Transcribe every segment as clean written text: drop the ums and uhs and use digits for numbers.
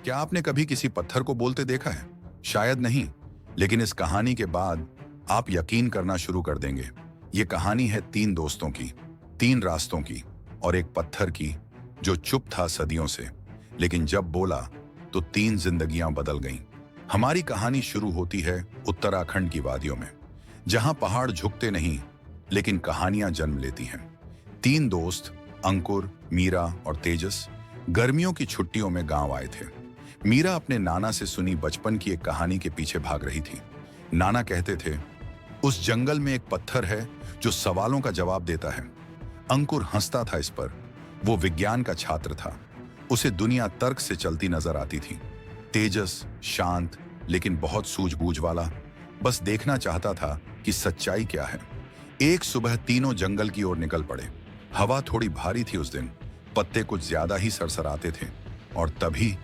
क्या आपने कभी किसी पत्थर को बोलते देखा है? शायद नहीं, लेकिन इस कहानी के बाद आप यकीन करना शुरू कर देंगे। ये कहानी है तीन दोस्तों की, तीन रास्तों की और एक पत्थर की जो चुप था सदियों से, लेकिन जब बोला तो तीन जिंदगियां बदल गईं। हमारी कहानी शुरू होती है उत्तराखंड की वादियों में, जहां पहाड़ झुकते नहीं, लेकिन कहानियां जन्म लेती हैं। तीन दोस्त अंकुर, मीरा और तेजस गर्मियों की छुट्टियों में गांव आए थे। मीरा अपने नाना से सुनी बचपन की एक कहानी के पीछे भाग रही थी। नाना कहते थे, उस जंगल में एक पत्थर है जो सवालों का जवाब देता है। अंकुर हंसता था इस पर। वो विज्ञान का छात्र था। उसे दुनिया तर्क से चलती नजर आती थी। तेजस शांत लेकिन बहुत सूझबूझ वाला, बस देखना चाहता था कि सच्चाई क्या है। एक सुबह तीनों जंगल की ओर निकल पड़े। हवा थोड़ी भारी थी उस दिन, पत्ते कुछ ज्यादा ही सरसराते थे, और तभी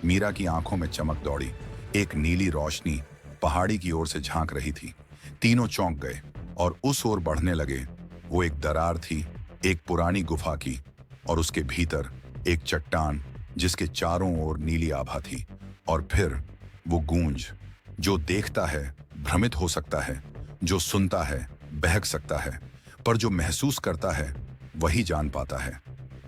मीरा की आंखों में चमक दौड़ी। एक नीली रोशनी पहाड़ी की ओर से झांक रही थी। तीनों चौंक गए और उस ओर बढ़ने लगे। वो एक दरार थी, एक पुरानी गुफा की, और उसके भीतर एक चट्टान जिसके चारों ओर नीली आभा थी। और फिर वो गूंज, जो देखता है भ्रमित हो सकता है, जो सुनता है बहक सकता है, पर जो महसूस करता है वही जान पाता है।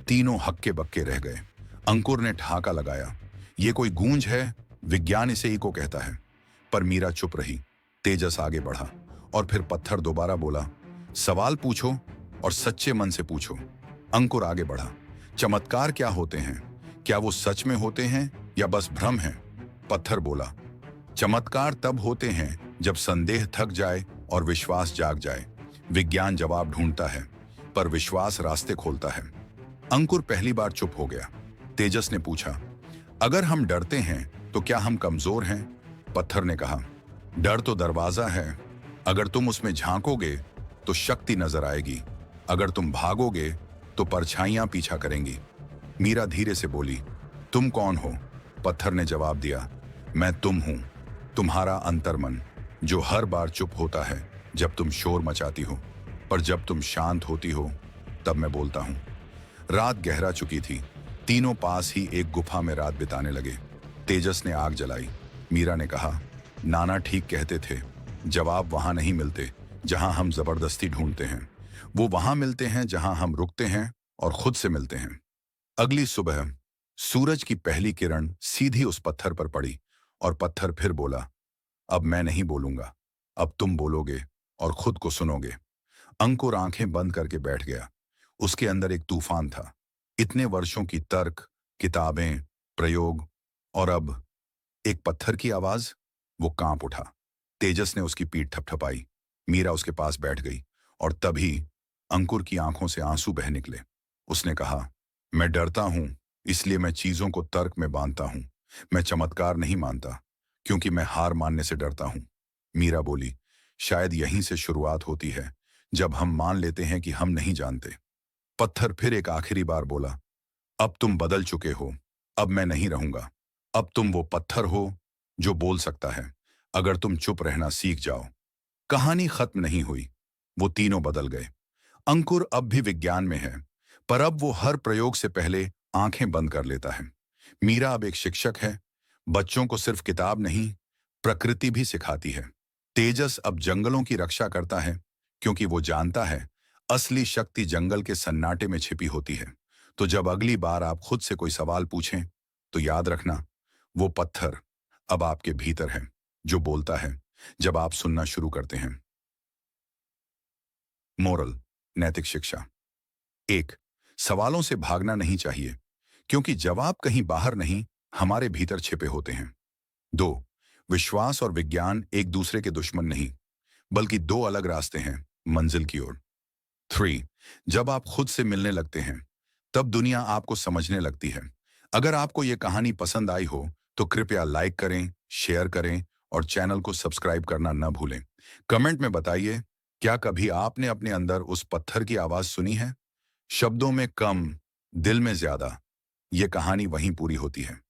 तीनों हक्के बक्के रह गए। अंकुर ने ठहाका लगाया, ये कोई गूंज है, विज्ञान इसे इको कहता है। पर मीरा चुप रही। तेजस आगे बढ़ा और फिर पत्थर दोबारा बोला, सवाल पूछो और सच्चे मन से पूछो। अंकुर आगे बढ़ा, चमत्कार क्या होते हैं? क्या वो सच में होते हैं या बस भ्रम है? पत्थर बोला, चमत्कार तब होते हैं जब संदेह थक जाए और विश्वास जाग जाए। विज्ञान जवाब ढूंढता है, पर विश्वास रास्ते खोलता है। अंकुर पहली बार चुप हो गया। तेजस ने पूछा, अगर हम डरते हैं तो क्या हम कमजोर हैं? पत्थर ने कहा, डर तो दरवाजा है। अगर तुम उसमें झांकोगे तो शक्ति नजर आएगी। अगर तुम भागोगे तो परछाइयां पीछा करेंगी। मीरा धीरे से बोली, तुम कौन हो? पत्थर ने जवाब दिया, मैं तुम हूं, तुम्हारा अंतर्मन, जो हर बार चुप होता है जब तुम शोर मचाती हो, पर जब तुम शांत होती हो तब मैं बोलता हूं। रात गहरा चुकी थी। तीनों पास ही एक गुफा में रात बिताने लगे। तेजस ने आग जलाई। मीरा ने कहा, नाना ठीक कहते थे, जवाब वहां नहीं मिलते जहां हम जबरदस्ती ढूंढते हैं। वो वहां मिलते हैं जहां हम रुकते हैं और खुद से मिलते हैं। अगली सुबह सूरज की पहली किरण सीधी उस पत्थर पर पड़ी और पत्थर फिर बोला, अब मैं नहीं बोलूंगा, अब तुम बोलोगे और खुद को सुनोगे। अंकुर आंखें बंद करके बैठ गया। उसके अंदर एक तूफान था। इतने वर्षों की तर्क, किताबें, प्रयोग, और अब एक पत्थर की आवाज। वो कांप उठा। तेजस ने उसकी पीठ थपथपाई। मीरा उसके पास बैठ गई और तभी अंकुर की आंखों से आंसू बह निकले। उसने कहा, मैं डरता हूं, इसलिए मैं चीजों को तर्क में बांधता हूं। मैं चमत्कार नहीं मानता क्योंकि मैं हार मानने से डरता हूं। मीरा बोली, शायद यहीं से शुरुआत होती है, जब हम मान लेते हैं कि हम नहीं जानते। पत्थर फिर एक आखिरी बार बोला, अब तुम बदल चुके हो, अब मैं नहीं रहूंगा। अब तुम वो पत्थर हो जो बोल सकता है, अगर तुम चुप रहना सीख जाओ। कहानी खत्म नहीं हुई। वो तीनों बदल गए। अंकुर अब भी विज्ञान में है, पर अब वो हर प्रयोग से पहले आंखें बंद कर लेता है। मीरा अब एक शिक्षक है, बच्चों को सिर्फ किताब नहीं, प्रकृति भी सिखाती है। तेजस अब जंगलों की रक्षा करता है, क्योंकि वो जानता है असली शक्ति जंगल के सन्नाटे में छिपी होती है। तो जब अगली बार आप खुद से कोई सवाल पूछें, तो याद रखना, वो पत्थर अब आपके भीतर है, जो बोलता है जब आप सुनना शुरू करते हैं। मोरल, नैतिक शिक्षा। एक, सवालों से भागना नहीं चाहिए, क्योंकि जवाब कहीं बाहर नहीं, हमारे भीतर छिपे होते हैं। दो, विश्वास और विज्ञान एक दूसरे के दुश्मन नहीं, बल्कि दो अलग रास्ते हैं मंजिल की ओर। थ्री, जब आप खुद से मिलने लगते हैं, तब दुनिया आपको समझने लगती है। अगर आपको ये कहानी पसंद आई हो, तो कृपया लाइक करें, शेयर करें और चैनल को सब्सक्राइब करना न भूलें। कमेंट में बताइए, क्या कभी आपने अपने अंदर उस पत्थर की आवाज सुनी है? शब्दों में कम, दिल में ज्यादा। ये कहानी वहीं पूरी होती है।